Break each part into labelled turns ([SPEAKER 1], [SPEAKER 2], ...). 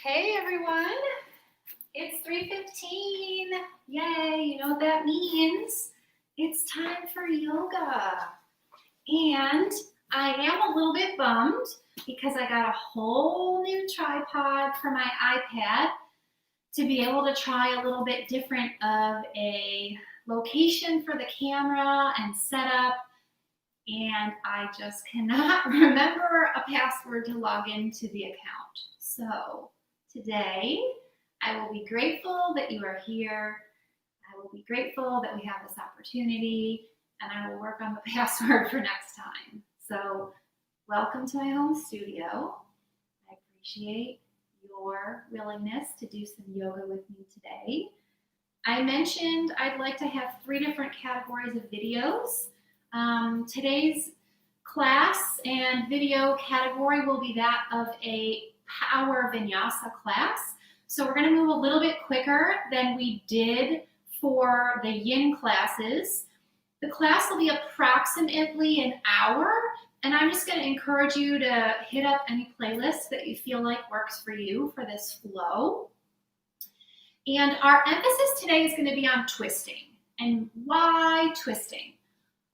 [SPEAKER 1] Hey everyone, it's 3:15. Yay, you know what that means? It's time for yoga. And I am a little bit bummed because I got a whole new tripod for my iPad to be able to try a little bit different of a location for the camera and setup. And I just cannot remember a password to log into the account. So today, I will be grateful that you are here. I will be grateful that we have this opportunity, and I will work on the password for next time. So welcome to my home studio. I appreciate your willingness to do some yoga with me today. I mentioned I'd like to have 3 different categories of videos. Today's class and video category will be that of a power vinyasa class. So we're going to move a little bit quicker than we did for the yin classes. The class will be approximately an hour, and I'm just going to encourage you to hit up any playlist that you feel like works for you for this flow. And our emphasis today is going to be on twisting. And why twisting?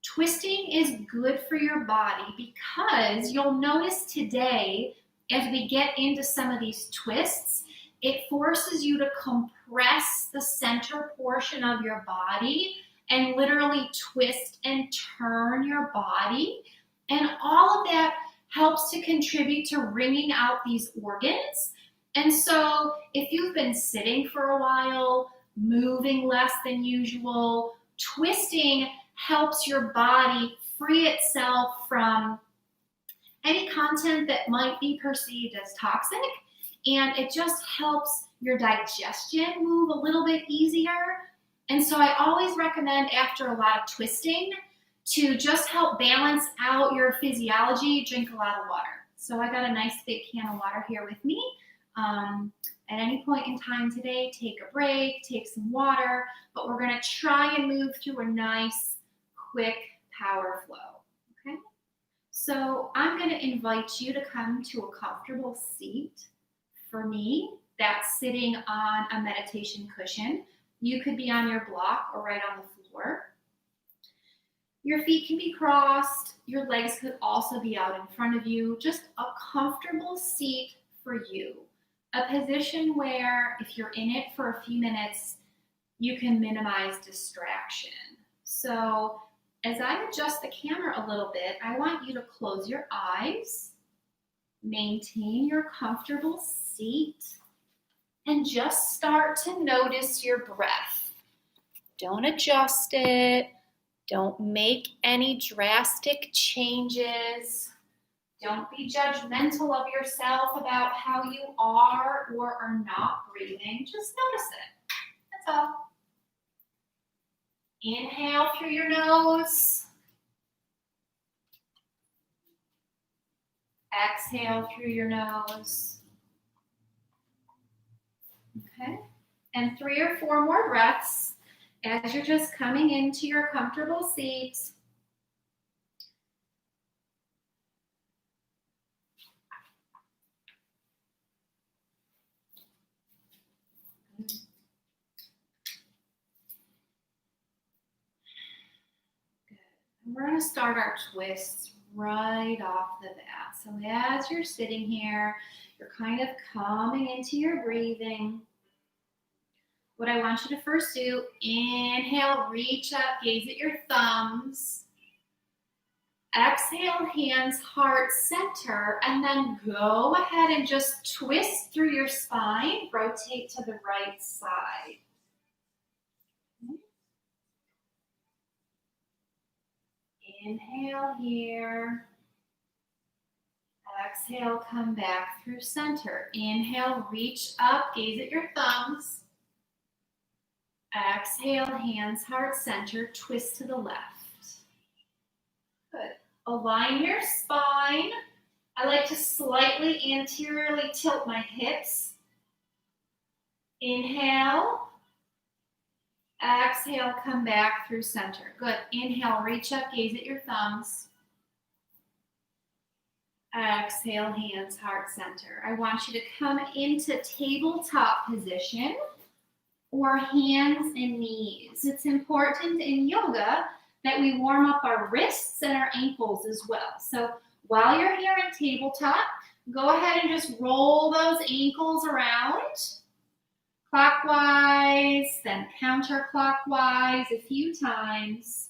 [SPEAKER 1] Twisting is good for your body because you'll notice today, as we get into some of these twists, it forces you to compress the center portion of your body and literally twist and turn your body. And all of that helps to contribute to wringing out these organs. And so if you've been sitting for a while, moving less than usual, twisting helps your body free itself from any content that might be perceived as toxic, and it just helps your digestion move a little bit easier. And so I always recommend after a lot of twisting to just help balance out your physiology, drink a lot of water. So I got a nice big can of water here with me. At any point in time today, take a break, take some water, but we're going to try and move through a nice, quick power flow, okay? So I'm going to invite you to come to a comfortable seat. For me, that's sitting on a meditation cushion. You could be on your block or right on the floor. Your feet can be crossed. Your legs could also be out in front of you. Just a comfortable seat for you. A position where if you're in it for a few minutes, you can minimize distraction. So as I adjust the camera a little bit, I want you to close your eyes, maintain your comfortable seat, and just start to notice your breath. Don't adjust it. Don't make any drastic changes. Don't be judgmental of yourself about how you are or are not breathing. Just notice it. That's all. Inhale through your nose. Exhale through your nose. Okay. And 3 or 4 more breaths as you're just coming into your comfortable seat. We're going to start our twists right off the bat. So as you're sitting here, you're kind of coming into your breathing. What I want you to first do, inhale, reach up, gaze at your thumbs. Exhale, hands, heart, center, and then go ahead and just twist through your spine, rotate to the right side. Inhale here. Exhale, come back through center. Inhale, reach up, gaze at your thumbs. Exhale, hands, heart, center, twist to the left. Good. Align your spine. I like to slightly anteriorly tilt my hips. Inhale. Exhale, come back through center. Good. Inhale, reach up, gaze at your thumbs. Exhale, hands heart center. I want you to come into tabletop position or hands and knees. It's important in yoga that we warm up our wrists and our ankles as well. So while you're here in tabletop, go ahead and just roll those ankles around clockwise, then counterclockwise a few times.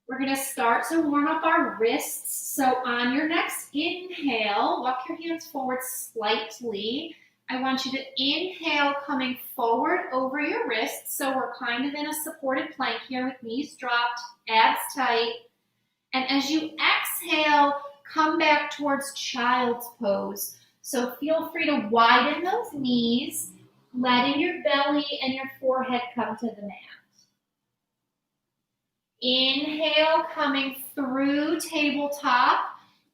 [SPEAKER 1] We're going to start to warm up our wrists. So on your next inhale, walk your hands forward slightly. I want you to inhale coming forward over your wrists. So we're kind of in a supported plank here with knees dropped, abs tight. And as you exhale, come back towards child's pose. So feel free to widen those knees, letting your belly and your forehead come to the mat. Inhale, coming through tabletop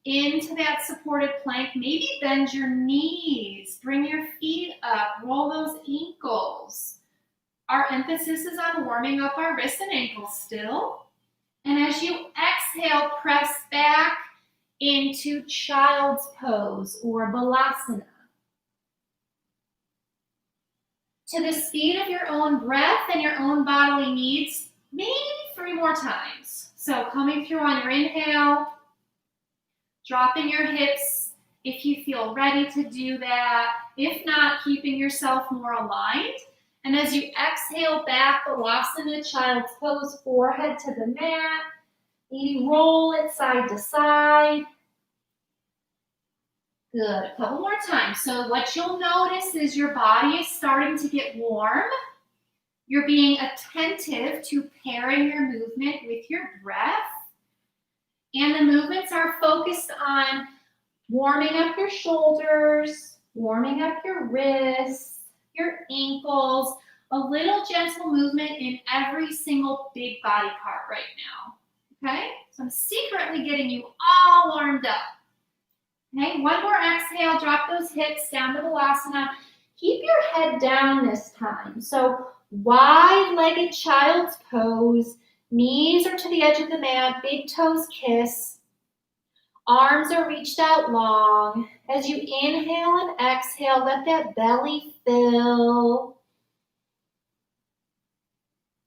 [SPEAKER 1] into that supported plank. Maybe bend your knees, bring your feet up, roll those ankles. Our emphasis is on warming up our wrists and ankles still. And as you exhale, press back into child's pose or balasana. To the speed of your own breath and your own bodily needs, maybe 3 more times. So coming through on your inhale, dropping your hips if you feel ready to do that. If not, keeping yourself more aligned. And as you exhale back, balasana, child's pose, forehead to the mat. Maybe roll it side to side. Good, a couple more times. So what you'll notice is your body is starting to get warm. You're being attentive to pairing your movement with your breath. And the movements are focused on warming up your shoulders, warming up your wrists, your ankles, a little gentle movement in every single big body part right now. Okay? So I'm secretly getting you all warmed up. Okay, one more exhale, drop those hips down to balasana. Keep your head down this time. So wide-legged child's pose, knees are to the edge of the mat, big toes kiss. Arms are reached out long. As you inhale and exhale, let that belly fill.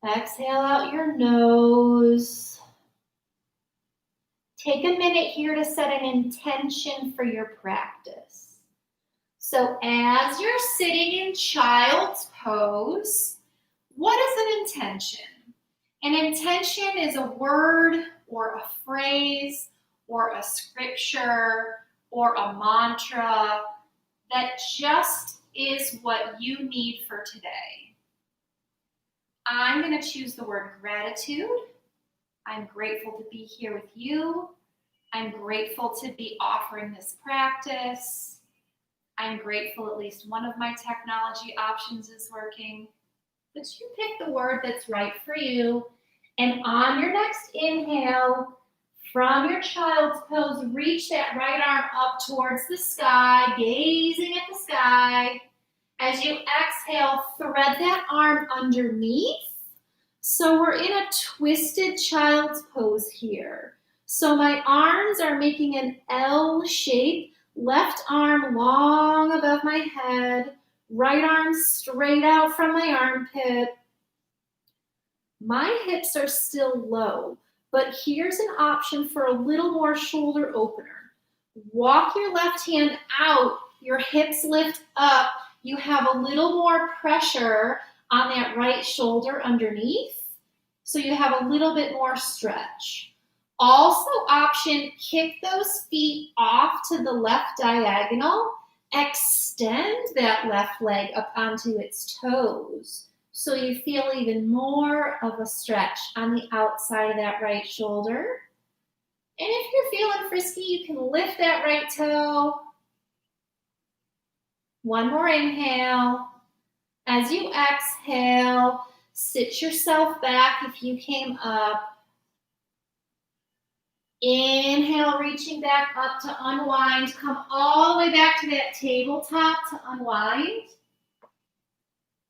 [SPEAKER 1] Exhale out your nose. Take a minute here to set an intention for your practice. So as you're sitting in child's pose, what is an intention? An intention is a word or a phrase or a scripture or a mantra that just is what you need for today. I'm going to choose the word gratitude. I'm grateful to be here with you. I'm grateful to be offering this practice. I'm grateful at least one of my technology options is working. But you pick the word that's right for you. And on your next inhale, from your child's pose, reach that right arm up towards the sky, gazing at the sky. As you exhale, thread that arm underneath. So we're in a twisted child's pose here. So my arms are making an L shape, left arm long above my head, right arm straight out from my armpit. My hips are still low, but here's an option for a little more shoulder opener. Walk your left hand out, your hips lift up. You have a little more pressure on that right shoulder underneath, so you have a little bit more stretch. Also option, kick those feet off to the left diagonal. Extend that left leg up onto its toes so you feel even more of a stretch on the outside of that right shoulder. And if you're feeling frisky, you can lift that right toe. One more inhale. As you exhale, sit yourself back if you came up. Inhale, reaching back up to unwind. Come all the way back to that tabletop to unwind.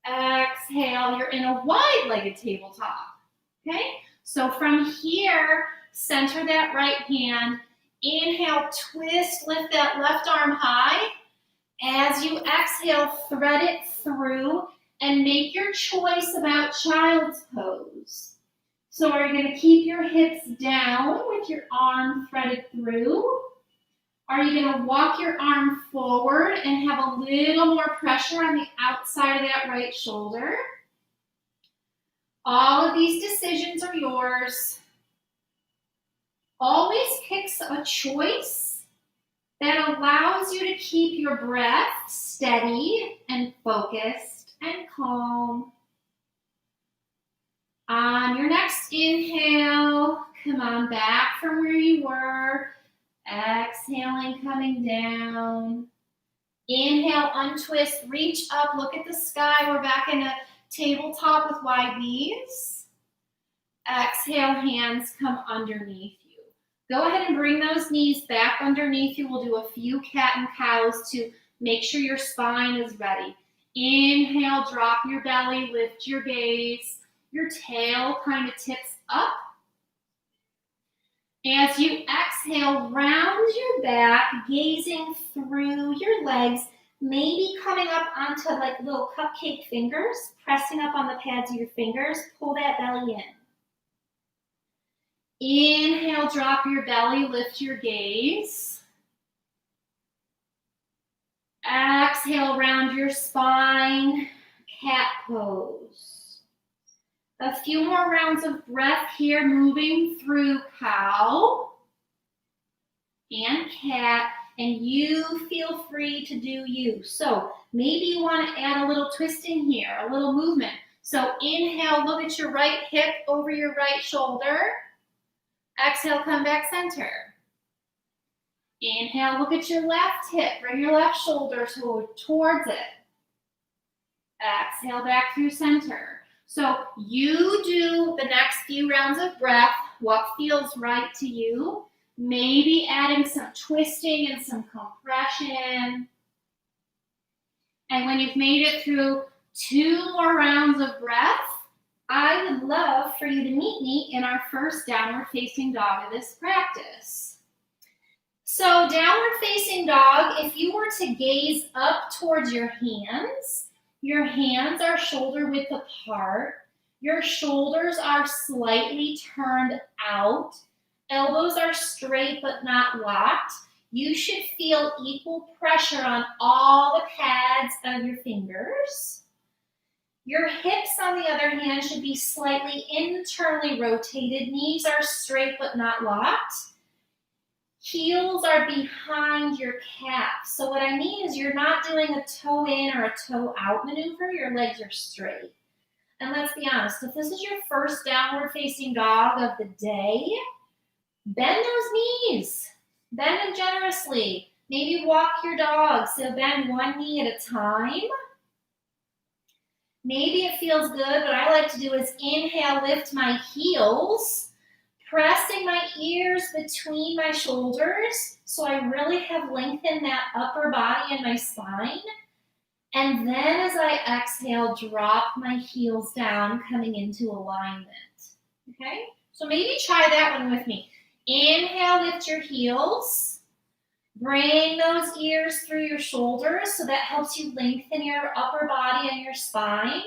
[SPEAKER 1] Exhale, you're in a wide-legged tabletop. Okay? So from here, center that right hand. Inhale, twist, lift that left arm high. As you exhale, thread it through and make your choice about child's pose. So are you going to keep your hips down with your arm threaded through? Are you going to walk your arm forward and have a little more pressure on the outside of that right shoulder? All of these decisions are yours. Always pick a choice that allows you to keep your breath steady and focused and calm. On your next inhale, come on back from where you were. Exhaling, coming down. Inhale, untwist, reach up, look at the sky. We're back in a tabletop with wide knees. Exhale, hands come underneath you. Go ahead and bring those knees back underneath you. We'll do a few cat and cows to make sure your spine is ready. Inhale, drop your belly, lift your gaze. Your tail kind of tips up. As you exhale, round your back, gazing through your legs, maybe coming up onto like little cupcake fingers, pressing up on the pads of your fingers. Pull that belly in. Inhale, drop your belly, lift your gaze. Exhale, round your spine, cat pose. A few more rounds of breath here, moving through cow and cat, and you feel free to do you. So maybe you want to add a little twisting here, a little movement. So inhale, look at your right hip over your right shoulder. Exhale, come back center. Inhale, look at your left hip, bring your left shoulder towards it. Exhale, back through center. So you do the next few rounds of breath, what feels right to you. Maybe adding some twisting and some compression. And when you've made it through 2 more rounds of breath, I would love for you to meet me in our first downward facing dog of this practice. So downward facing dog, if you were to gaze up towards your hands are shoulder width apart. Your shoulders are slightly turned out. Elbows are straight but not locked. You should feel equal pressure on all the pads of your fingers. Your hips, on the other hand, should be slightly internally rotated. Knees are straight but not locked. Heels are behind your calf. So what I mean is you're not doing a toe in or a toe out maneuver. Your legs are straight. And let's be honest, if this is your first downward facing dog of the day, bend those knees. Bend them generously. Maybe walk your dog. So bend one knee at a time. Maybe it feels good. What I like to do is inhale, lift my heels, pressing my ears between my shoulders so I really have lengthened that upper body and my spine. And then as I exhale, drop my heels down, coming into alignment. Okay? So maybe try that one with me. Inhale, lift your heels. Bring those ears through your shoulders so that helps you lengthen your upper body and your spine.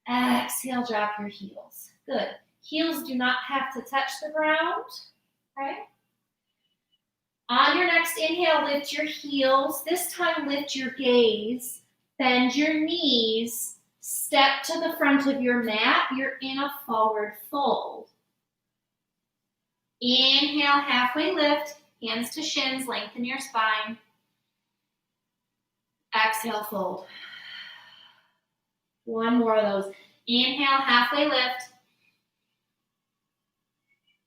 [SPEAKER 1] Exhale, drop your heels. Good. Heels do not have to touch the ground. Okay? On your next inhale, lift your heels. This time, lift your gaze. Bend your knees. Step to the front of your mat. You're in a forward fold. Inhale, halfway lift. Hands to shins, lengthen your spine. Exhale, fold. One more of those. Inhale, halfway lift.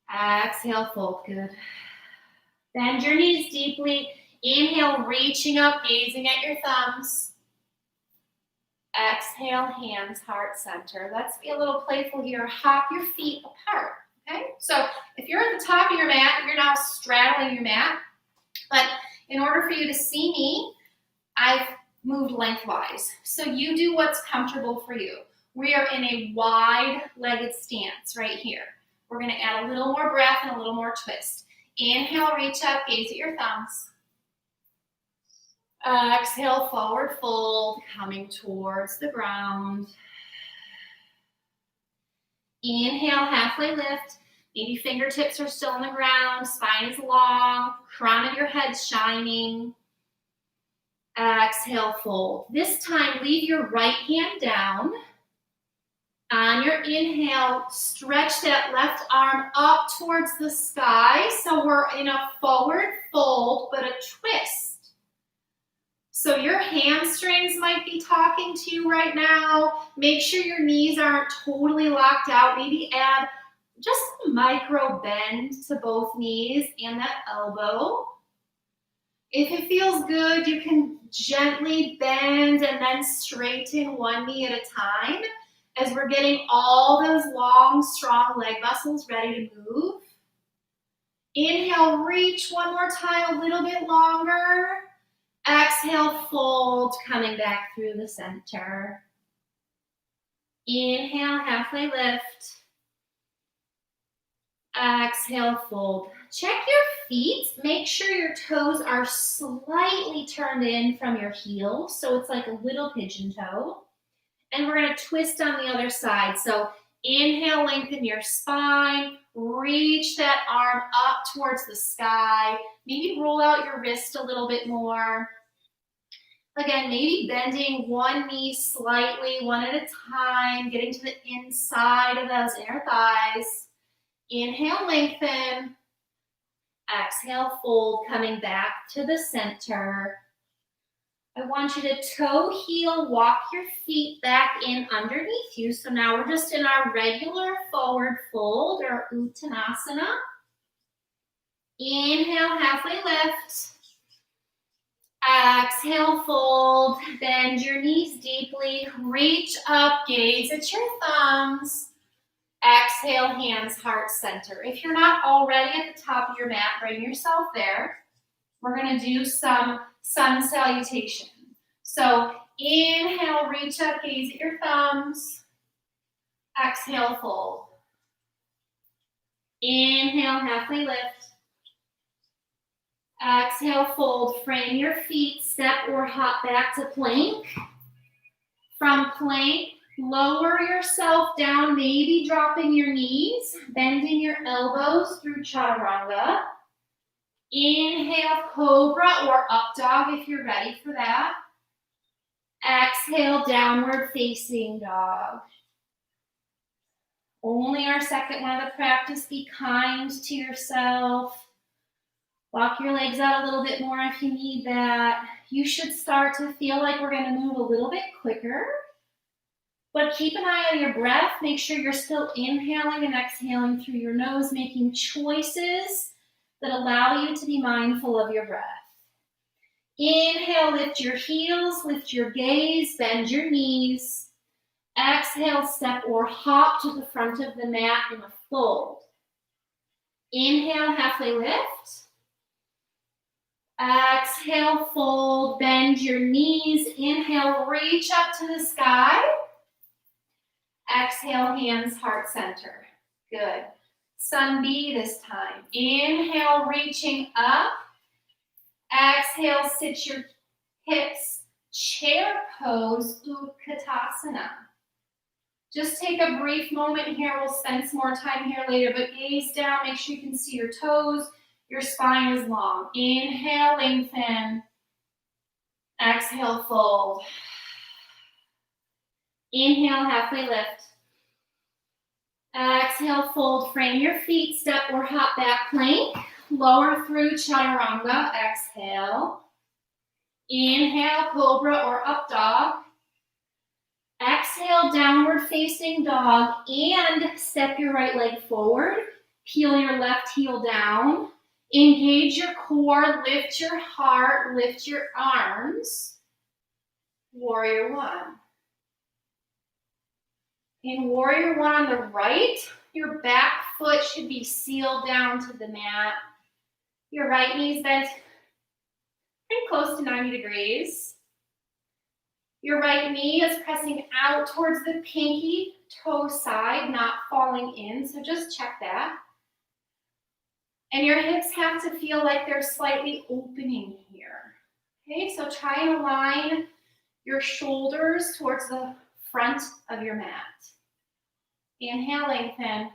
[SPEAKER 1] Exhale, fold. Good. Bend your knees deeply. Inhale, reaching up, gazing at your thumbs. Exhale, hands, heart center. Let's be a little playful here. Hop your feet apart. Okay? So if you're at the top of your mat, you're now straddling your mat. But in order for you to see me, I've moved lengthwise. So you do what's comfortable for you. We are in a wide-legged stance right here. We're going to add a little more breath and a little more twist. Inhale, reach up, gaze at your thumbs. Exhale, forward fold, coming towards the ground. Inhale, halfway lift. Maybe fingertips are still on the ground, spine is long, crown of your head's shining. Exhale, fold. This time, leave your right hand down. On your inhale, stretch that left arm up towards the sky. So we're in a forward fold, but a twist. So your hamstrings might be talking to you right now. Make sure your knees aren't totally locked out. Maybe add just a micro bend to both knees and that elbow. If it feels good, you can gently bend and then straighten one knee at a time as we're getting all those long, strong leg muscles ready to move. Inhale, reach one more time, a little bit longer. Exhale, fold, coming back through the center. Inhale, halfway lift. Exhale, fold. Check your feet. Make sure your toes are slightly turned in from your heels, so it's like a little pigeon toe. And we're going to twist on the other side. So inhale, lengthen your spine. Reach that arm up towards the sky. Maybe roll out your wrist a little bit more. Again, maybe bending one knee slightly, one at a time, getting to the inside of those inner thighs. Inhale, lengthen. Exhale, fold, coming back to the center. I want you to toe heel, walk your feet back in underneath you. So now we're just in our regular forward fold or Uttanasana. Inhale, halfway lift. Exhale, fold. Bend your knees deeply. Reach up, gaze at your thumbs. Exhale, hands, heart center. If you're not already at the top of your mat, bring yourself there. We're going to do some sun salutation. So inhale, reach up, gaze at your thumbs. Exhale, fold. Inhale, halfway lift. Exhale, fold. Frame your feet, step or hop back to plank. From plank, lower yourself down, maybe dropping your knees, bending your elbows through chaturanga. Inhale, cobra or up dog if you're ready for that. Exhale, downward facing dog. Only our second one of the practice. Be kind to yourself. Walk your legs out a little bit more if you need that. You should start to feel like we're going to move a little bit quicker. But keep an eye on your breath. Make sure you're still inhaling and exhaling through your nose, making choices that allow you to be mindful of your breath. Inhale, lift your heels, lift your gaze, bend your knees. Exhale, step or hop to the front of the mat in a fold. Inhale, halfway lift. Exhale, fold, bend your knees. Inhale, reach up to the sky. Exhale, hands, heart center. Good. Sun B this time. Inhale, reaching up. Exhale, sit your hips. Chair pose, Utkatasana. Just take a brief moment here. We'll spend some more time here later, but gaze down. Make sure you can see your toes. Your spine is long. Inhale, lengthen. Exhale, fold. Inhale, halfway lift. Exhale, fold. Frame your feet, step or hop back plank. Lower through chaturanga. Exhale. Inhale, cobra or up dog. Exhale, downward facing dog. And step your right leg forward. Peel your left heel down. Engage your core, lift your heart, lift your arms. Warrior one. In Warrior one on the right, your back foot should be sealed down to the mat. Your right knee's bent pretty close to 90 degrees. Your right knee is pressing out towards the pinky toe side, not falling in, so just check that. And your hips have to feel like they're slightly opening here. Okay, so try and align your shoulders towards the front of your mat. Inhale, lengthen.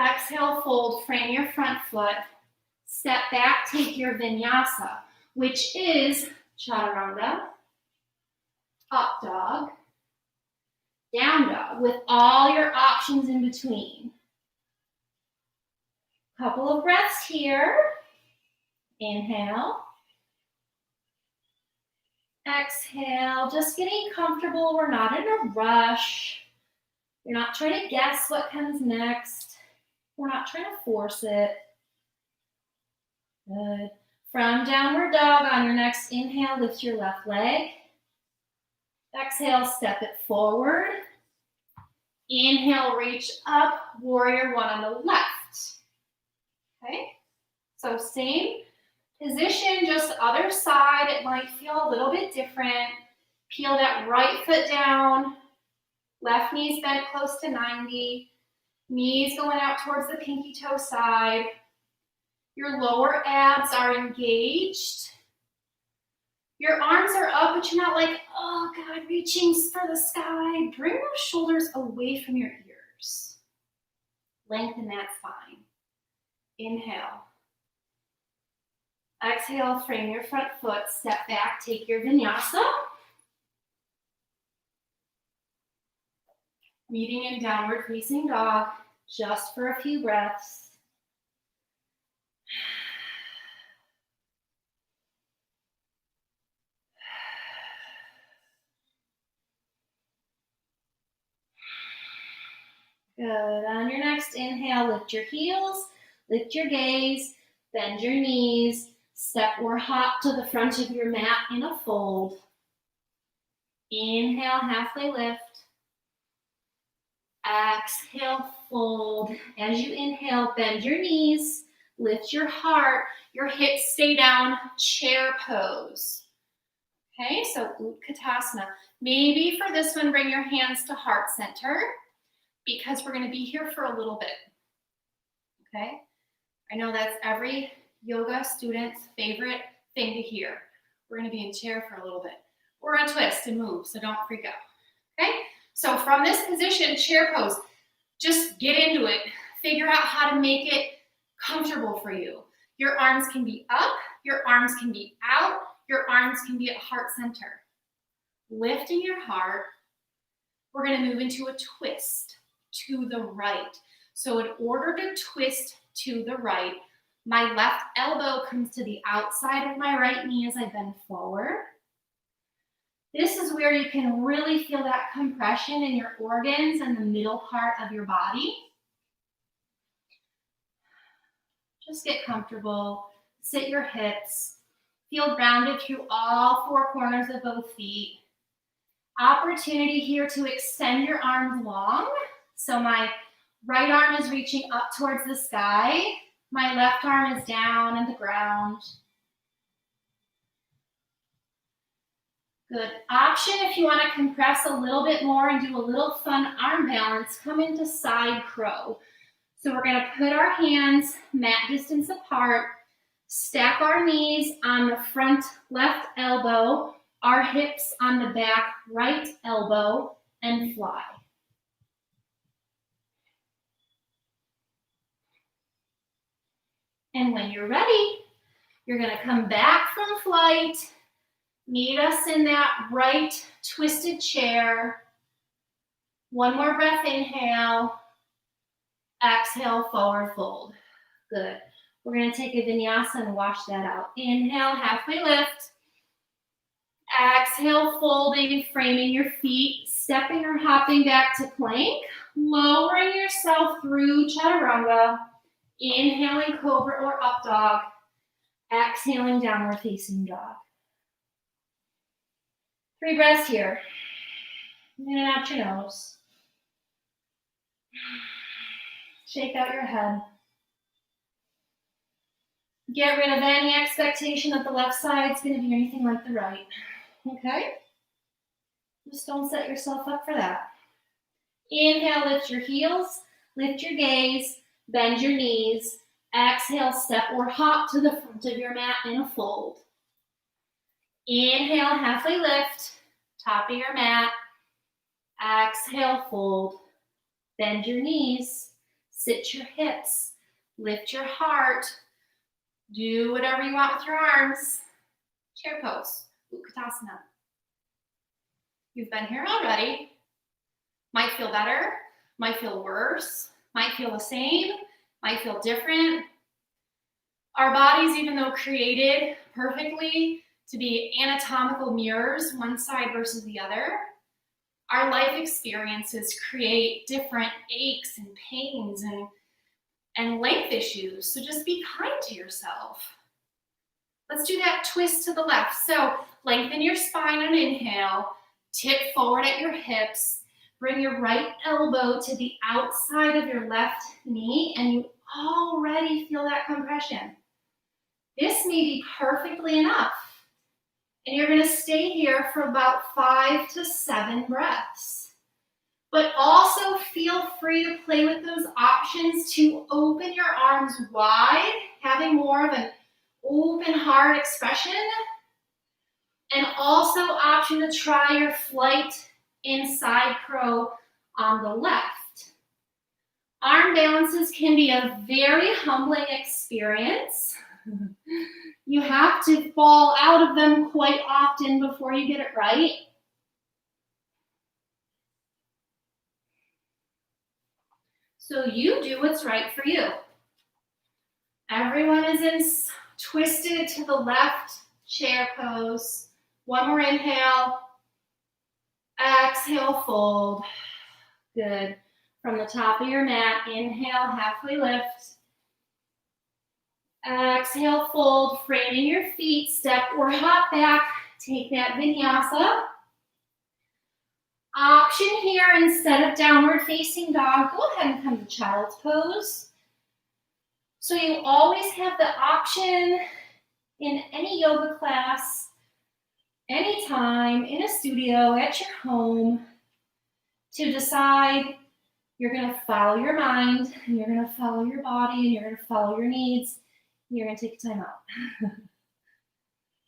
[SPEAKER 1] Exhale, fold, frame your front foot. Step back, take your vinyasa, which is chaturanga, up dog, down dog, with all your options in between. Couple of breaths here. Inhale. Exhale, just getting comfortable. We're not in a rush. You're not trying to guess what comes next. We're not trying to force it. Good. From downward dog, on your next inhale, lift your left leg. Exhale, step it forward. Inhale, reach up, warrior one on the left. Okay, so same position, just other side. It might feel a little bit different. Peel that right foot down. Left knee's bent close to 90. Knees going out towards the pinky toe side. Your lower abs are engaged. Your arms are up, but you're not like, oh God, reaching for the sky. Bring those shoulders away from your ears. Lengthen that spine. Inhale. Exhale, frame your front foot, step back, take your vinyasa. Meeting in downward facing dog, just for a few breaths. Good. On your next inhale, lift your heels, lift your gaze, bend your knees, step or hop to the front of your mat in a fold. Inhale, halfway lift. Exhale, fold. As you inhale, bend your knees, lift your heart, your hips stay down, chair pose. Okay, so Utkatasana. Maybe for this one, bring your hands to heart center because we're going to be here for a little bit. Okay, I know that's every yoga student's favorite thing to hear. We're going to be in chair for a little bit. We're going to twist and move, so don't freak out. Okay, so from this position, chair pose, just get into it. Figure out how to make it comfortable for you. Your arms can be up, your arms can be out, your arms can be at heart center. Lifting your heart, we're going to move into a twist to the right. So in order to twist to the right, my left elbow comes to the outside of my right knee as I bend forward. This is where you can really feel that compression in your organs and the middle part of your body. Just get comfortable, sit your hips, feel grounded through all four corners of both feet. Opportunity here to extend your arms long. So my right arm is reaching up towards the sky. My left arm is down on the ground. Good option if you want to compress a little bit more and do a little fun arm balance, come into side crow. So we're going to put our hands mat distance apart, stack our knees on the front left elbow, our hips on the back right elbow, and fly. And when you're ready, you're going to come back from flight, meet us in that right twisted chair. One more breath, inhale. Exhale, forward fold. Good. We're going to take a vinyasa and wash that out. Inhale, halfway lift. Exhale, folding, framing your feet, stepping or hopping back to plank, lowering yourself through chaturanga, inhaling cobra or up dog, exhaling downward facing dog. 3 breaths here. In and out your nose. Shake out your head. Get rid of any expectation that the left side is going to be anything like the right. Okay? Just don't set yourself up for that. Inhale, lift your heels, lift your gaze, bend your knees, Exhale, step or hop to the front of your mat in a fold. Inhale, halfway lift, top of your mat. Exhale, fold. Bend your knees, sit your hips, lift your heart. Do whatever you want with your arms. Chair pose, Utkatasana. You've been here already. Might feel better, might feel worse, might feel the same, might feel different. Our bodies, even though created perfectly to be anatomical mirrors, one side versus the other, our life experiences create different aches and pains and length issues. So just be kind to yourself. Let's do that twist to the left. So lengthen your spine on inhale, tip forward at your hips, bring your right elbow to the outside of your left knee, and you already feel that compression. This may be perfectly enough. And you're gonna stay here for about 5 to 7 breaths. But also feel free to play with those options to open your arms wide, having more of an open heart expression. And also option to try your flight in side crow on the left. Arm balances can be a very humbling experience. You have to fall out of them quite often before you get it right. So you do what's right for you. Everyone is in twisted to the left chair pose. One more inhale. Exhale, fold. Good. From the top of your mat, inhale, halfway lift. Exhale, fold, framing your feet, step or hop back. Take that vinyasa. Option here, instead of downward facing dog, go ahead and come to child's pose. So you always have the option in any yoga class, anytime, in a studio, at your home, to decide you're going to follow your mind, and you're going to follow your body, and you're going to follow your needs. You're going to take a time out.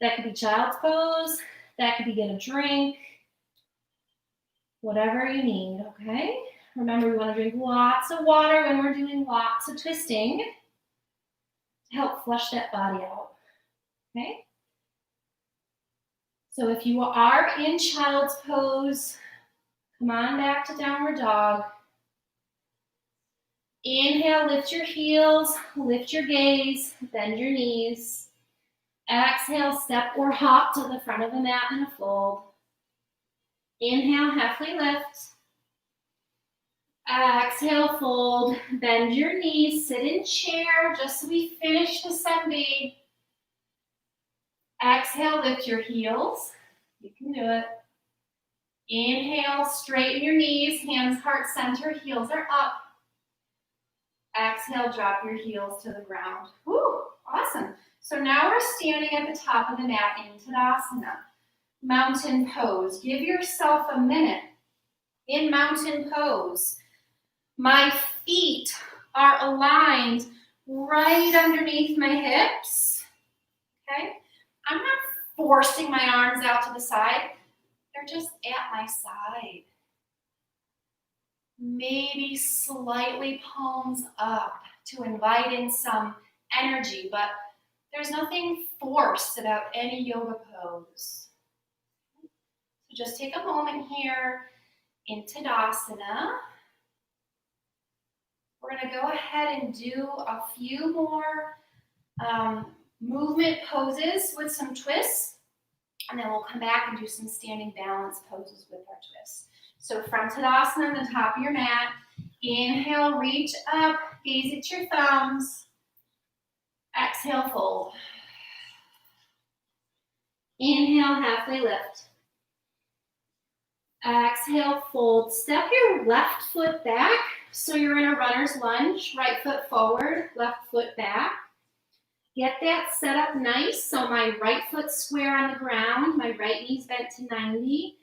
[SPEAKER 1] That could be child's pose. That could be get a drink. Whatever you need, okay? Remember, we want to drink lots of water when we're doing lots of twisting to help flush that body out, okay? So if you are in child's pose, come on back to downward dog. Inhale, lift your heels, lift your gaze, bend your knees. Exhale, step or hop to the front of the mat in a fold. Inhale, halfway lift. Exhale, fold. Bend your knees, sit in chair just so we finish the Sendhi. Exhale, lift your heels. You can do it. Inhale, straighten your knees, hands heart center, heels are up. Exhale, drop your heels to the ground. Woo, awesome. So now we're standing at the top of the mat in Tadasana. Mountain pose. Give yourself a minute in mountain pose. My feet are aligned right underneath my hips. Okay? I'm not forcing my arms out to the side. They're just at my side. Maybe slightly palms up to invite in some energy, but there's nothing forced about any yoga pose. So just take a moment here in Tadasana. We're going to go ahead and do a few more movement poses with some twists, and then we'll come back and do some standing balance poses with our twists. So from Tadasana, the top of your mat, inhale, reach up, gaze at your thumbs. Exhale, fold. Inhale, halfway lift. Exhale, fold. Step your left foot back. So you're in a runner's lunge, right foot forward, left foot back. Get that set up nice. So my right foot square on the ground, my right knee's bent to 90.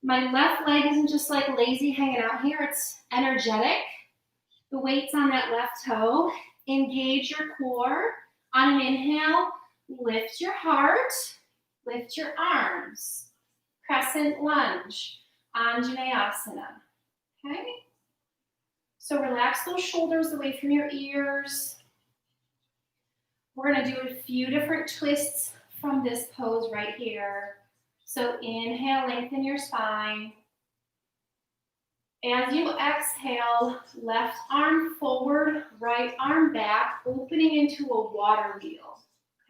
[SPEAKER 1] My left leg isn't just like lazy hanging out here, it's energetic. The weight's on that left toe. engage your core. On an inhale, lift your heart, lift your arms. Crescent lunge, Anjaneyasana. Okay? So relax those shoulders away from your ears. We're going to do a few different twists from this pose right here. So inhale, lengthen your spine. As you exhale, left arm forward, right arm back, opening into a water wheel.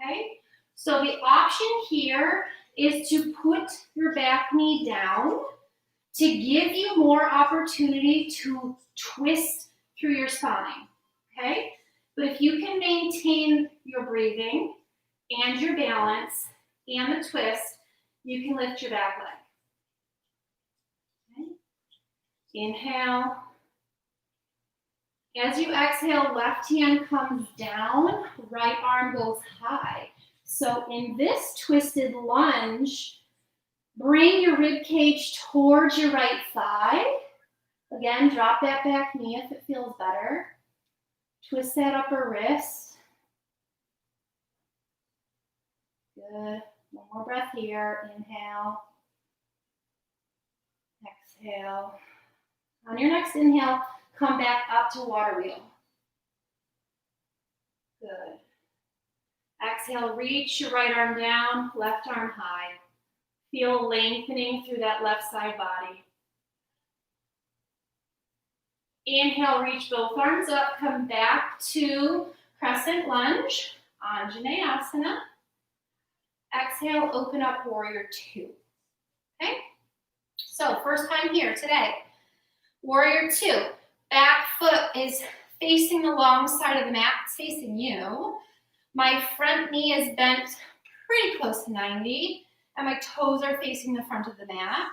[SPEAKER 1] Okay? So the option here is to put your back knee down to give you more opportunity to twist through your spine, okay? But if you can maintain your breathing and your balance and the twist, you can lift your back leg. Okay? Inhale. As you exhale, left hand comes down, right arm goes high. So in this twisted lunge, bring your rib cage towards your right thigh. Again, drop that back knee if it feels better. Twist that upper wrist. Good. One more breath here. Inhale. Exhale. On your next inhale, come back up to water wheel. Good. Exhale, reach your right arm down, left arm high. Feel lengthening through that left side body. Inhale, reach both arms up, come back to crescent lunge, Anjaneyasana. Exhale, open up warrior two. Okay? So first time here today. Warrior two. Back foot is facing the long side of the mat, it's facing you. My front knee is bent pretty close to 90, and my toes are facing the front of the mat.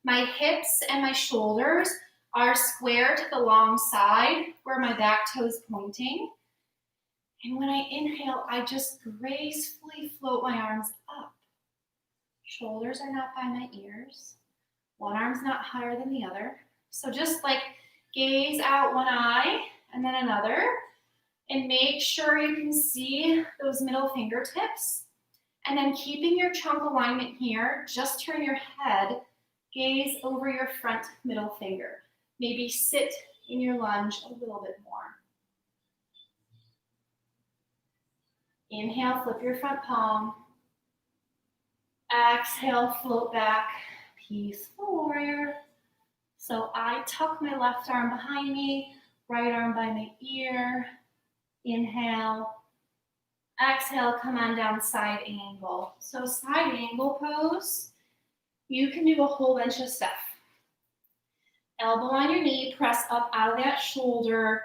[SPEAKER 1] My hips and my shoulders are square to the long side where my back toe is pointing. And when I inhale, I just gracefully float my arms up. Shoulders are not by my ears. One arm's not higher than the other. So just like gaze out one eye and then another, and make sure you can see those middle fingertips. And then keeping your trunk alignment here, just turn your head, gaze over your front middle finger. Maybe sit in your lunge a little bit more. Inhale, flip your front palm. Exhale, float back, peaceful warrior. So I tuck my left arm behind me, right arm by my ear. Inhale. Exhale, come on down, side angle. So side angle pose, you can do a whole bunch of stuff. Elbow on your knee, press up out of that shoulder.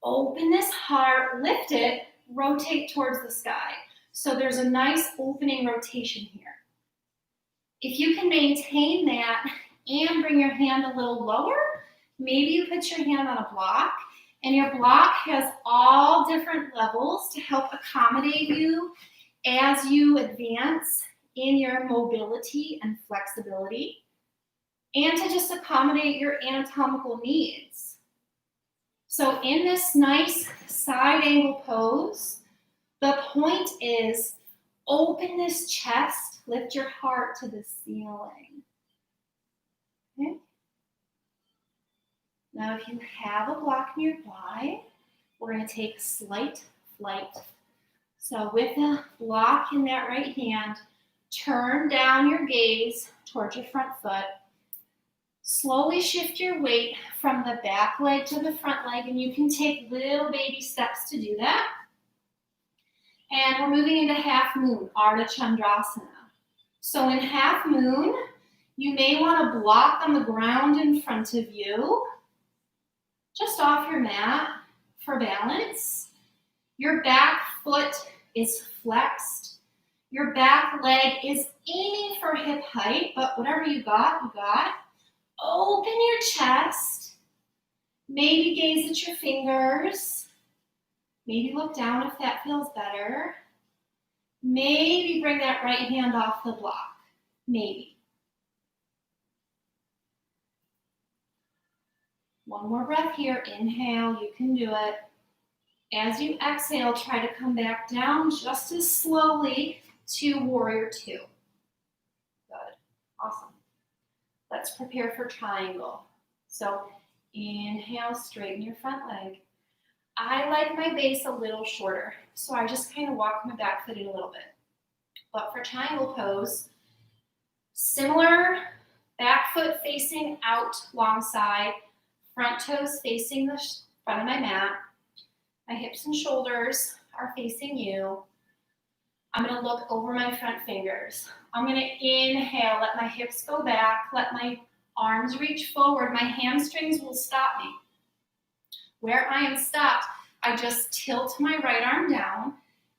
[SPEAKER 1] Open this heart, lift it, rotate towards the sky. So there's a nice opening rotation here. If you can maintain that and bring your hand a little lower, maybe you put your hand on a block, and your block has all different levels to help accommodate you as you advance in your mobility and flexibility, and to just accommodate your anatomical needs. So in this nice side angle pose, the point is open this chest, lift your heart to the ceiling. Okay? Now if you have a block nearby, we're going to take slight flight. So with a block in that right hand, turn down your gaze towards your front foot. Slowly shift your weight from the back leg to the front leg, and you can take little baby steps to do that. And we're moving into half moon, Ardha Chandrasana. So in half moon, you may want to block on the ground in front of you, just off your mat for balance. Your back foot is flexed. Your back leg is aiming for hip height, but whatever you got, you got. Open your chest. Maybe gaze at your fingers. Maybe look down if that feels better. Maybe bring that right hand off the block. Maybe. One more breath here. Inhale, you can do it. As you exhale, try to come back down just as slowly to warrior two. Good, awesome. Let's prepare for triangle. So inhale, straighten your front leg. I like my base a little shorter, so I just kind of walk my back foot in a little bit. But for triangle pose, similar, back foot facing out long side, front toes facing the front of my mat. My hips and shoulders are facing you. I'm gonna look over my front fingers. I'm gonna inhale, let my hips go back, let my arms reach forward. My hamstrings will stop me. Where I am stopped, I just tilt my right arm down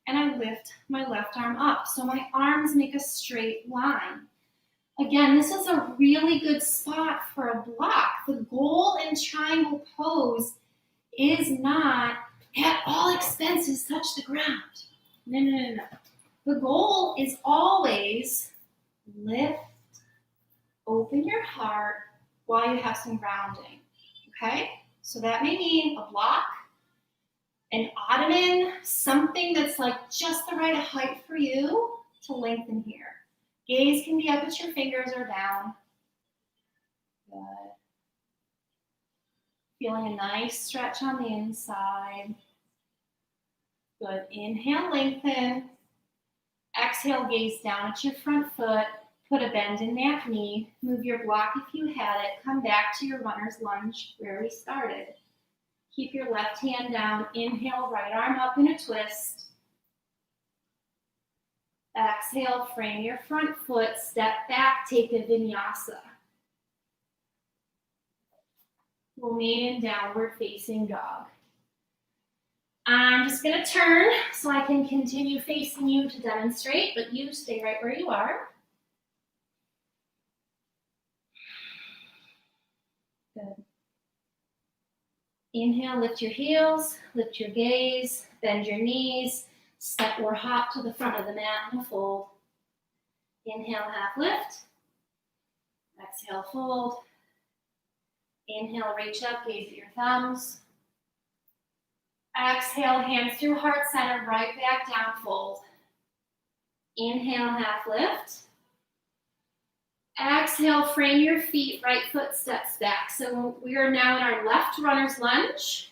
[SPEAKER 1] and I lift my left arm up. So my arms make a straight line. Again, this is a really good spot for a block. The goal in triangle pose is not at all expenses touch the ground. No. The goal is always lift, open your heart while you have some grounding, okay? So that may mean a block, an ottoman, something that's like just the right height for you to lengthen here. Gaze can be up at your fingers or down. Good. Feeling a nice stretch on the inside. Good. Inhale, lengthen. Exhale, gaze down at your front foot. Put a bend in that knee. Move your block if you had it. Come back to your runner's lunge where we started. Keep your left hand down. Inhale, right arm up in a twist. Exhale, frame your front foot. Step back, take a vinyasa. We'll meet in downward facing dog. I'm just going to turn so I can continue facing you to demonstrate, but you stay right where you are. Good. Inhale, lift your heels, lift your gaze, bend your knees, step or hop to the front of the mat and fold. Inhale, half lift. Exhale, fold. Inhale, reach up, gaze at your thumbs. Exhale, hands through heart center, right back down, fold. Inhale, half lift. Exhale, frame your feet, right foot steps back. So we are now in our left runner's lunge.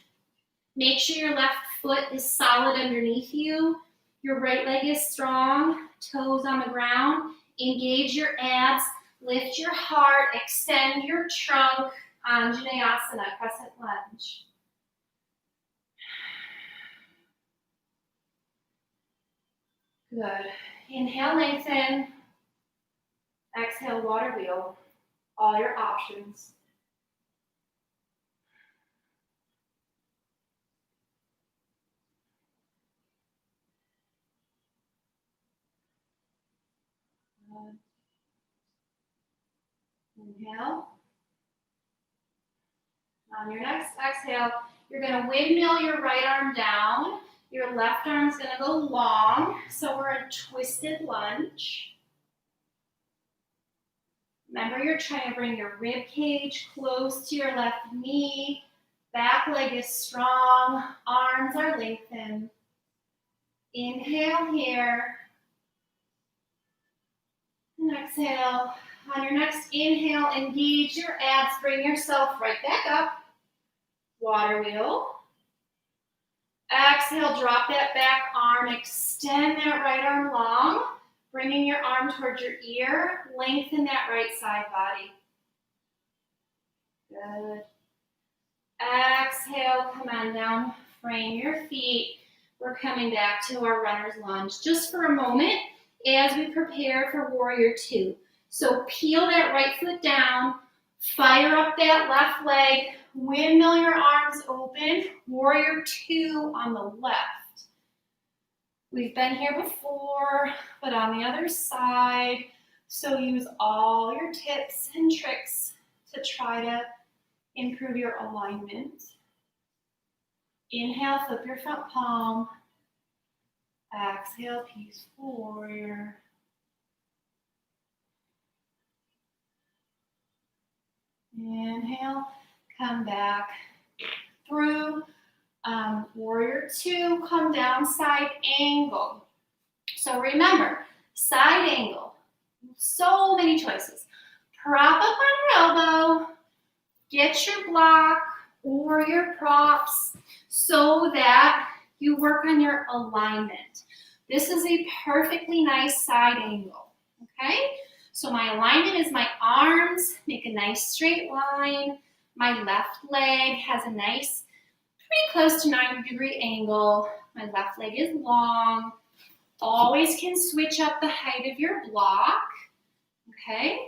[SPEAKER 1] Make sure your left foot is solid underneath you. Your right leg is strong, toes on the ground. Engage your abs, lift your heart, extend your trunk. Anjaneyasana, crescent lunge. Good. Inhale, lengthen. Exhale, water wheel. All your options. Good. Inhale. On your next exhale, you're going to windmill your right arm down. Your left arm is going to go long. So we're in twisted lunge. Remember, you're trying to bring your rib cage close to your left knee. Back leg is strong. Arms are lengthened. Inhale here. And exhale. On your next inhale, engage your abs. Bring yourself right back up. Water wheel. Exhale, drop that back arm. Extend that right arm long. Bringing your arm towards your ear. Lengthen that right side body. Good. Exhale, come on down. Frame your feet. We're coming back to our runner's lunge just for a moment as we prepare for warrior two. So peel that right foot down. Fire up that left leg. Windmill your arms open. Warrior two on the left. We've been here before, but on the other side. So use all your tips and tricks to try to improve your alignment. Inhale, flip your front palm. Exhale, peaceful warrior. Inhale, come back through Warrior two, come down, side angle. So remember, side angle, so many choices. Prop up on your elbow, get your block or your props so that you work on your alignment. This is a perfectly nice side angle, okay? So my alignment is my arms make a nice straight line. My left leg has a nice, pretty close to 90-degree angle. My left leg is long. Always can switch up the height of your block, okay?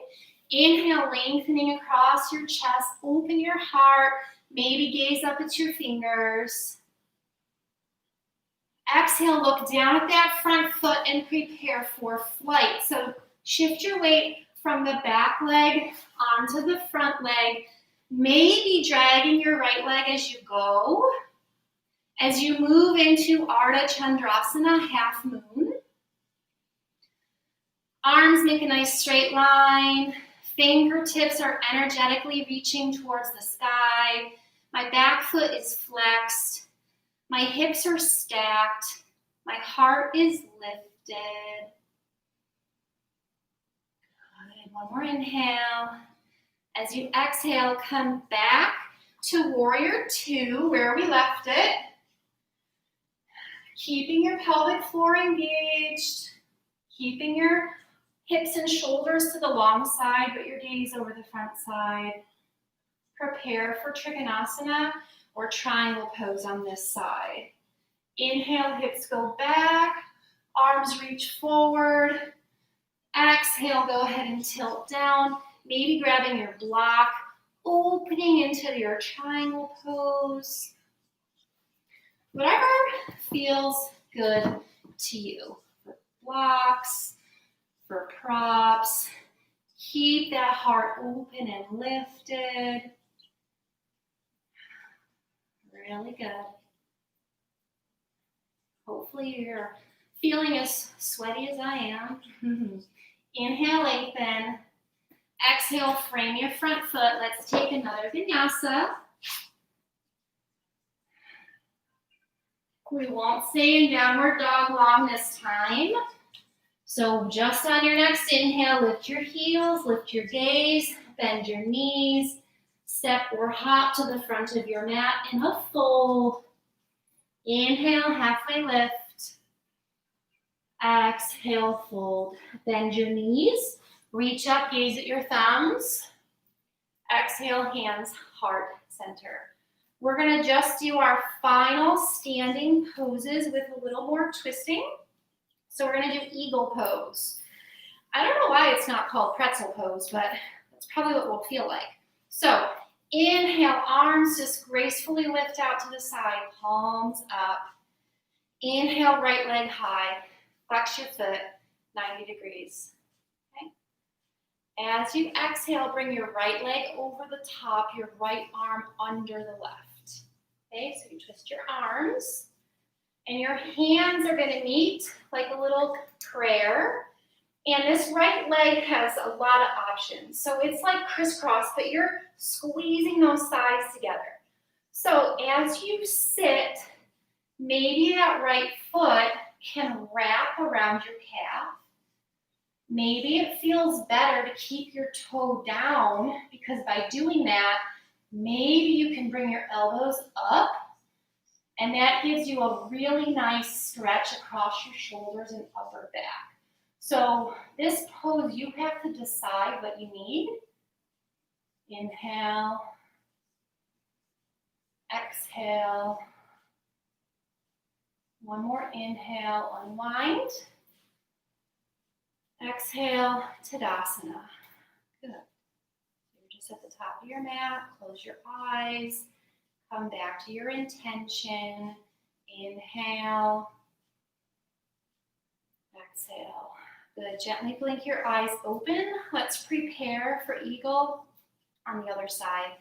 [SPEAKER 1] Inhale, lengthening across your chest, open your heart, maybe gaze up at your fingers. Exhale, look down at that front foot and prepare for flight. So shift your weight from the back leg onto the front leg, maybe dragging your right leg as you go. As you move into Ardha Chandrasana, half moon. Arms make a nice straight line. Fingertips are energetically reaching towards the sky. My back foot is flexed. My hips are stacked. My heart is lifted. Good. One more inhale. As you exhale, come back to warrior two, where we left it. Keeping your pelvic floor engaged. Keeping your hips and shoulders to the long side, but your gaze over the front side. Prepare for Trikonasana or triangle pose on this side. Inhale, hips go back, arms reach forward. Exhale, go ahead and tilt down, maybe grabbing your block, opening into your triangle pose. Whatever feels good to you. For blocks, for props, keep that heart open and lifted. Really good. Hopefully you're feeling as sweaty as I am. Inhale, lengthen. Exhale, frame your front foot. Let's take another vinyasa. We won't stay in downward dog long this time. So just on your next inhale, lift your heels, lift your gaze, bend your knees, step or hop to the front of your mat in a fold. Inhale, halfway lift. Exhale, fold. Bend your knees, reach up, gaze at your thumbs. Exhale, hands, heart, center. We're gonna just do our final standing poses with a little more twisting. So we're gonna do eagle pose. I don't know why it's not called pretzel pose, but that's probably what we'll feel like. So inhale, arms just gracefully lift out to the side, palms up. Inhale, right leg high, flex your foot 90 degrees. Okay. As you exhale, bring your right leg over the top, your right arm under the left. Okay, so you twist your arms. And your hands are gonna meet like a little prayer. And this right leg has a lot of options. So it's like crisscross, but you're squeezing those thighs together. So as you sit, maybe that right foot can wrap around your calf. Maybe it feels better to keep your toe down because by doing that, maybe you can bring your elbows up. And that gives you a really nice stretch across your shoulders and upper back. So this pose, you have to decide what you need. Inhale. Exhale. One more inhale, unwind. Exhale, Tadasana. Good. You're just at the top of your mat, close your eyes. Come back to your intention. Inhale. Exhale. Good. Gently blink your eyes open. Let's prepare for eagle on the other side.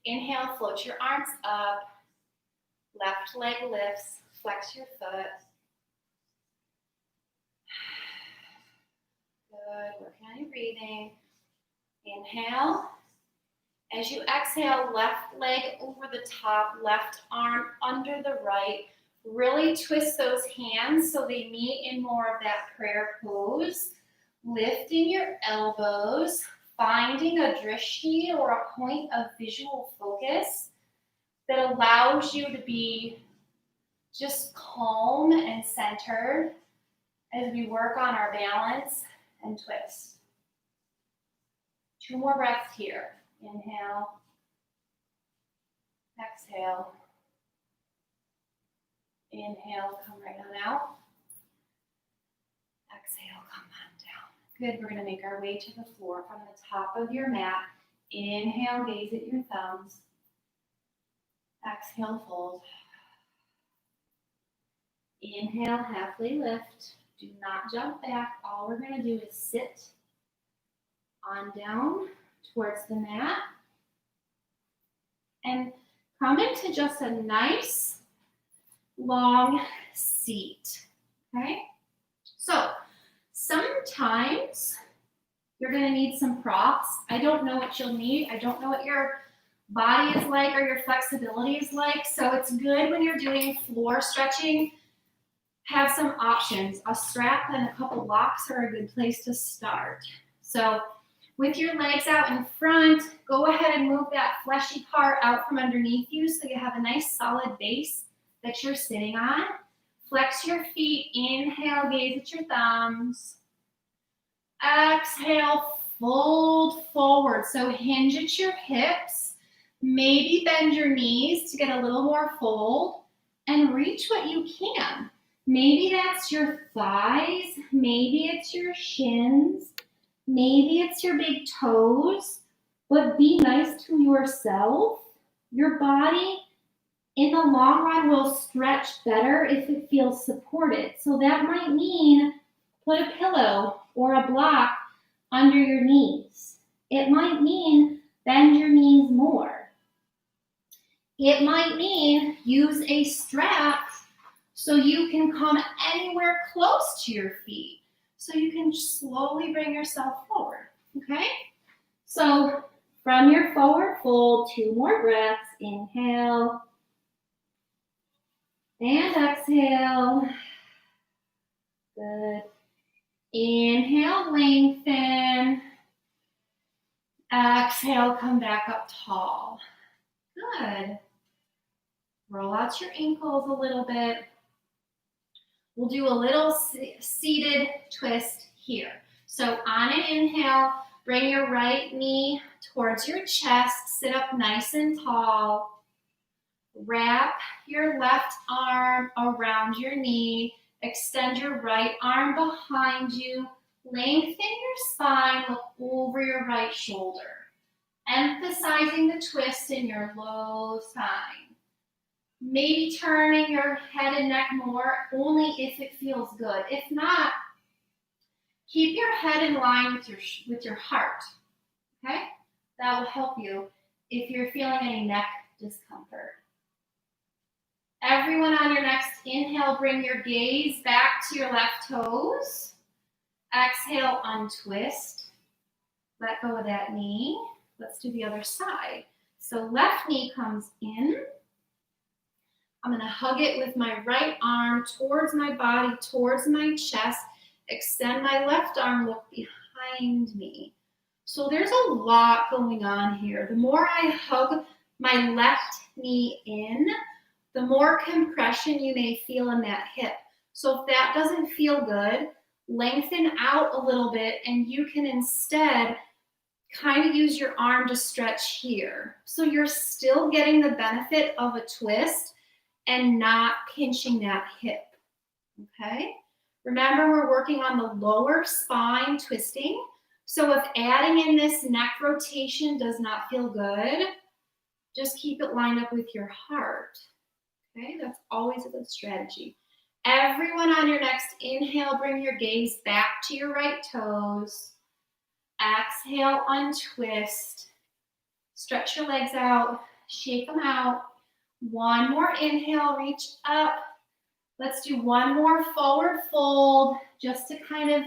[SPEAKER 1] Inhale, float your arms up. Left leg lifts. Flex your foot. Good. Working on your breathing. Inhale. As you exhale, left leg over the top, left arm under the right. Really twist those hands so they meet in more of that prayer pose. Lifting your elbows, finding a drishti or a point of visual focus that allows you to be just calm and centered as we work on our balance and twist. 2 more breaths here. Inhale, exhale. Inhale, come right on out. Exhale, come on down. Good, we're gonna make our way to the floor from the top of your mat. Inhale, gaze at your thumbs. Exhale, fold. Inhale, halfway lift. Do not jump back. All we're gonna do is sit on down towards the mat and come into just a nice long seat, okay? So sometimes you're gonna need some props. I don't know what you'll need. I don't know what your body is like or your flexibility is like, so it's good when you're doing floor stretching, have some options. A strap and a couple blocks are a good place to start. So with your legs out in front, go ahead and move that fleshy part out from underneath you so you have a nice solid base that you're sitting on. Flex your feet. Inhale, gaze at your thumbs. Exhale, fold forward. So hinge at your hips. Maybe bend your knees to get a little more fold and reach what you can. Maybe that's your thighs. Maybe it's your shins. Maybe it's your big toes, but be nice to yourself. Your body, in the long run, will stretch better if it feels supported. So that might mean put a pillow or a block under your knees. It might mean bend your knees more. It might mean use a strap so you can come anywhere close to your feet. So you can slowly bring yourself forward, okay? So from your forward fold, 2 more breaths. Inhale and exhale. Good. Inhale, lengthen. Exhale, come back up tall. Good. Roll out your ankles a little bit. We'll do a little seated twist here. So on an inhale, bring your right knee towards your chest. Sit up nice and tall. Wrap your left arm around your knee. Extend your right arm behind you. Lengthen your spine. Look over your right shoulder. Emphasizing the twist in your low spine. Maybe turning your head and neck more, only if it feels good. If not, keep your head in line with your heart, okay? That will help you if you're feeling any neck discomfort. Everyone on your next inhale, bring your gaze back to your left toes. Exhale, untwist. Let go of that knee. Let's do the other side. So left knee comes in. I'm going to hug it with my right arm towards my body, towards my chest. Extend my left arm, look behind me. So there's a lot going on here. The more I hug my left knee in, the more compression you may feel in that hip. So if that doesn't feel good, lengthen out a little bit and you can instead kind of use your arm to stretch here. So you're still getting the benefit of a twist and not pinching that hip, okay? Remember, we're working on the lower spine twisting. So if adding in this neck rotation does not feel good, just keep it lined up with your heart, okay? That's always a good strategy. Everyone on your next inhale, bring your gaze back to your right toes. Exhale, untwist. Stretch your legs out, shake them out. One more inhale, reach up. Let's do one more forward fold just to kind of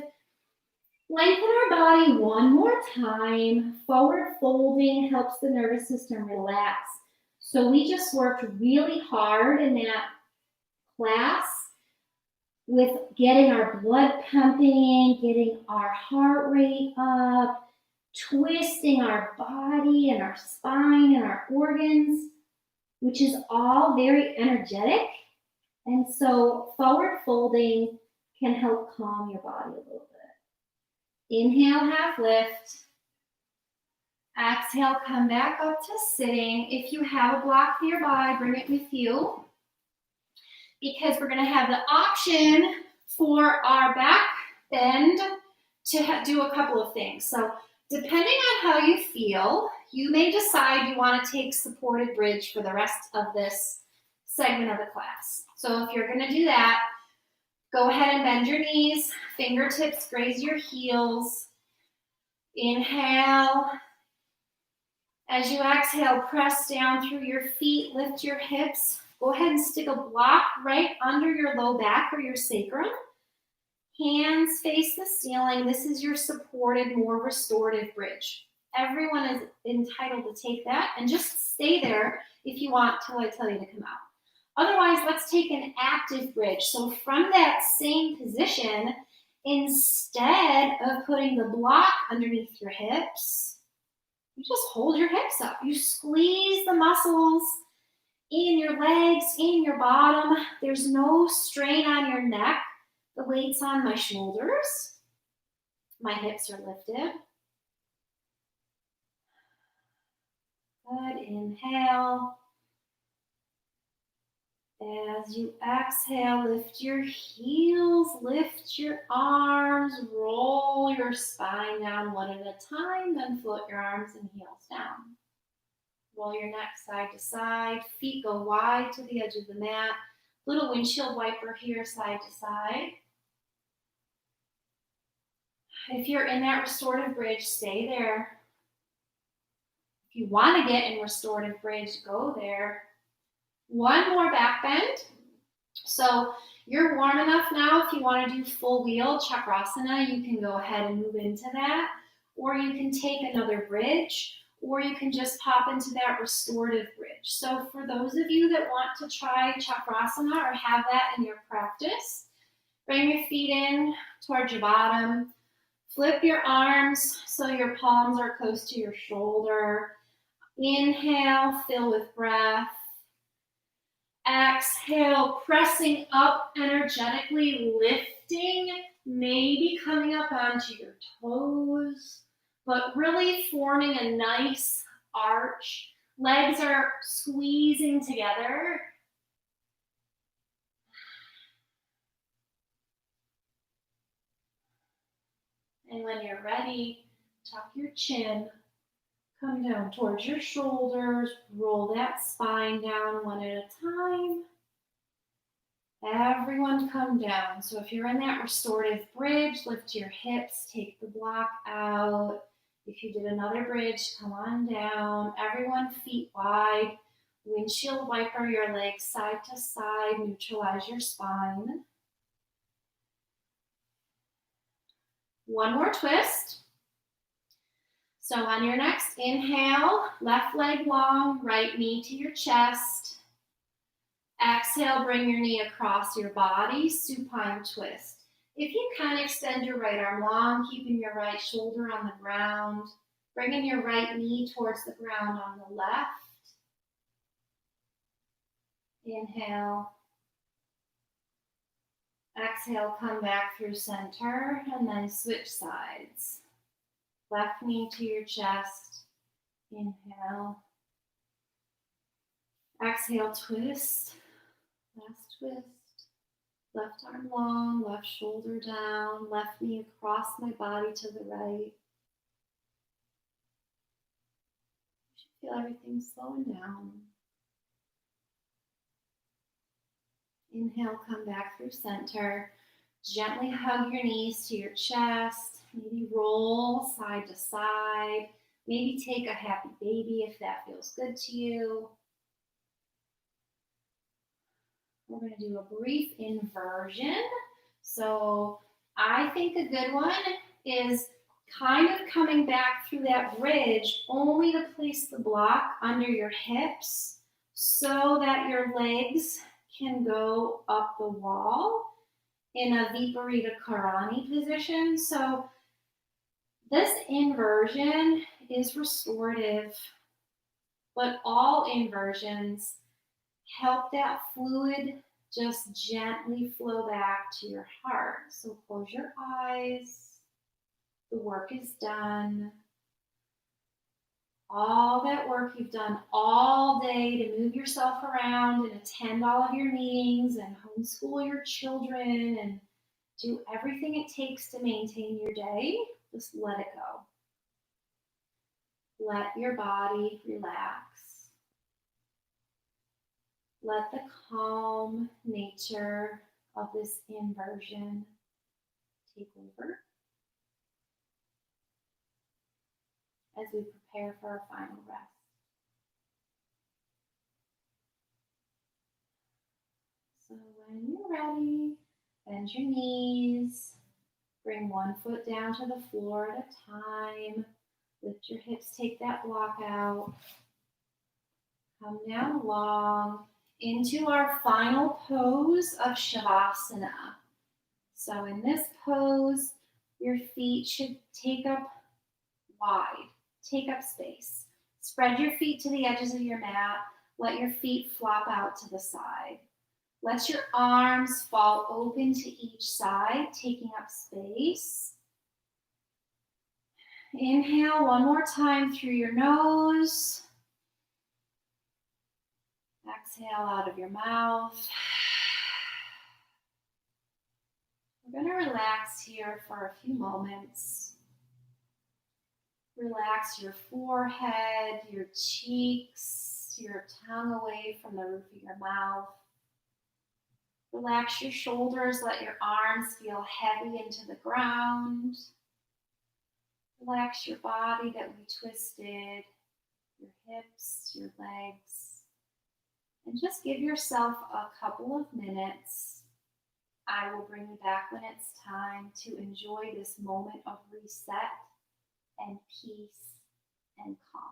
[SPEAKER 1] Lengthen our body one more time. Forward folding helps the nervous system relax. So we just worked really hard in that class with getting our blood pumping, getting our heart rate up, twisting our body and our spine and our organs, which is all very energetic. And so forward folding can help calm your body a little bit. Inhale, half lift. Exhale, come back up to sitting. If you have a block nearby, bring it with you, because we're going to have the option for our back bend to do a couple of things. So depending on how you feel, you may decide you want to take supported bridge for the rest of this segment of the class. So if you're going to do that, go ahead and bend your knees, fingertips graze your heels. Inhale. As you exhale, press down through your feet, lift your hips. Go ahead and stick a block right under your low back or your sacrum. Hands face the ceiling. This is your supported, more restorative bridge. Everyone is entitled to take that, and just stay there if you want till I tell you to come out. Otherwise, let's take an active bridge. So from that same position, instead of putting the block underneath your hips, you just hold your hips up. You squeeze the muscles in your legs, in your bottom. There's no strain on your neck. The weight's on my shoulders. My hips are lifted. Good. Inhale. As you exhale, lift your heels, lift your arms, roll your spine down one at a time, then float your arms and heels down. Roll your neck side to side, feet go wide to the edge of the mat. Little windshield wiper here, side to side. If you're in that restorative bridge, stay there. If you want to get in restorative bridge, go there. One more back bend. So you're warm enough now. If you want to do full wheel chakrasana, you can go ahead and move into that, or you can take another bridge, or you can just pop into that restorative bridge. So for those of you that want to try chakrasana or have that in your practice, bring your feet in towards your bottom. Flip your arms so your palms are close to your shoulder. Inhale, fill with breath. Exhale, pressing up energetically, lifting, maybe coming up onto your toes, but really forming a nice arch. Legs are squeezing together. And when you're ready, tuck your chin. Come down towards your shoulders, roll that spine down one at a time. Everyone come down. So if you're in that restorative bridge, lift your hips, take the block out. If you did another bridge, come on down. Everyone feet wide. Windshield wiper your legs side to side, neutralize your spine. One more twist. So on your next inhale, left leg long, right knee to your chest. Exhale, bring your knee across your body, supine twist. If you can, extend your right arm long, keeping your right shoulder on the ground, bringing your right knee towards the ground on the left. Inhale. Exhale, come back through center, and then switch sides. Left knee to your chest. Inhale. Exhale, twist. Last twist. Left arm long, left shoulder down, left knee across my body to the right. You should feel everything slowing down. Inhale, come back through center. Gently hug your knees to your chest. Maybe roll side to side. Maybe take a happy baby if that feels good to you. We're going to do a brief inversion. So I think a good one is kind of coming back through that bridge only to place the block under your hips so that your legs can go up the wall in a Viparita Karani position. So this inversion is restorative, but all inversions help that fluid just gently flow back to your heart. So close your eyes. The work is done. All that work you've done all day to move yourself around and attend all of your meetings and homeschool your children and do everything it takes to maintain your day, just let it go. Let your body relax. Let the calm nature of this inversion take over as we prepare for our final rest. So when you're ready, bend your knees, bring one foot down to the floor at a time, lift your hips, take that block out, come down long into our final pose of Shavasana. So in this pose, your feet should take up wide, take up space. Spread your feet to the edges of your mat. Let your feet flop out to the side. Let your arms fall open to each side, taking up space. Inhale one more time through your nose. Exhale out of your mouth. We're going to relax here for a few moments. Relax your forehead, your cheeks, your tongue away from the roof of your mouth. Relax your shoulders, let your arms feel heavy into the ground. Relax your body that we twisted, your hips, your legs. And just give yourself a couple of minutes. I will bring you back when it's time to enjoy this moment of reset and peace and calm.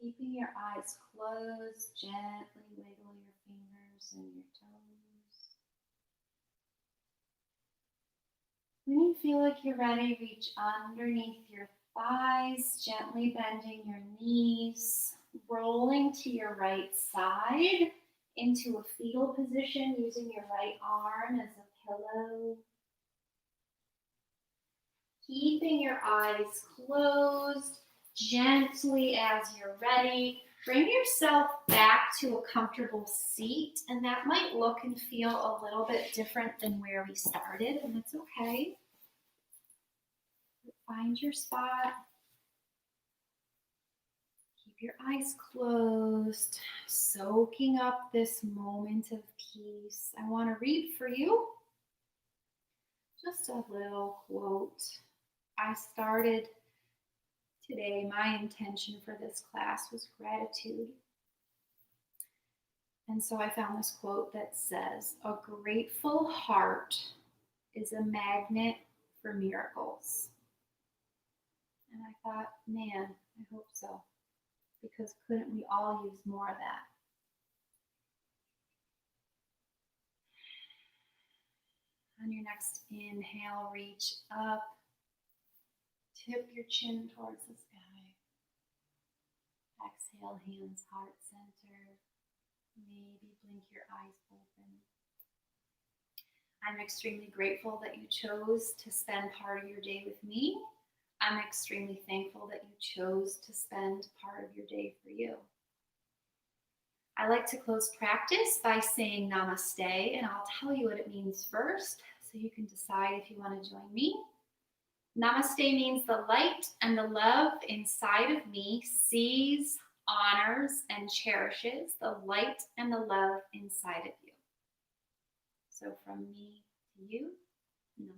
[SPEAKER 1] Keeping your eyes closed, gently wiggle your fingers and your toes. When you feel like you're ready, reach underneath your thighs, gently bending your knees, rolling to your right side into a fetal position using your right arm as a pillow. Keeping your eyes closed, gently as you're ready, bring yourself back to a comfortable seat, and that might look and feel a little bit different than where we started, and that's okay. Find your spot. Keep your eyes closed, soaking up this moment of peace. I want to read for you just a little quote. I started today, my intention for this class was gratitude. And so I found this quote that says, "A grateful heart is a magnet for miracles. And I thought, man, I hope so. Because couldn't we all use more of that? On your next inhale, reach up. Tip your chin towards the sky. Exhale, hands heart center. Maybe blink your eyes open. I'm extremely grateful that you chose to spend part of your day with me. I'm extremely thankful that you chose to spend part of your day for you. I like to close practice by saying namaste, and I'll tell you what it means first so you can decide if you want to join me. Namaste means the light and the love inside of me sees, honors, and cherishes the light and the love inside of you. So from me to you, namaste.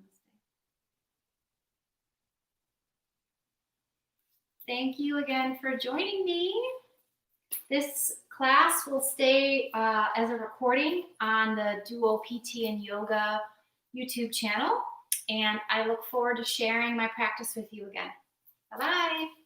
[SPEAKER 1] Thank you again for joining me. This class will stay as a recording on the duoPT&YOGA YouTube channel, and I look forward to sharing my practice with you again. Bye-bye.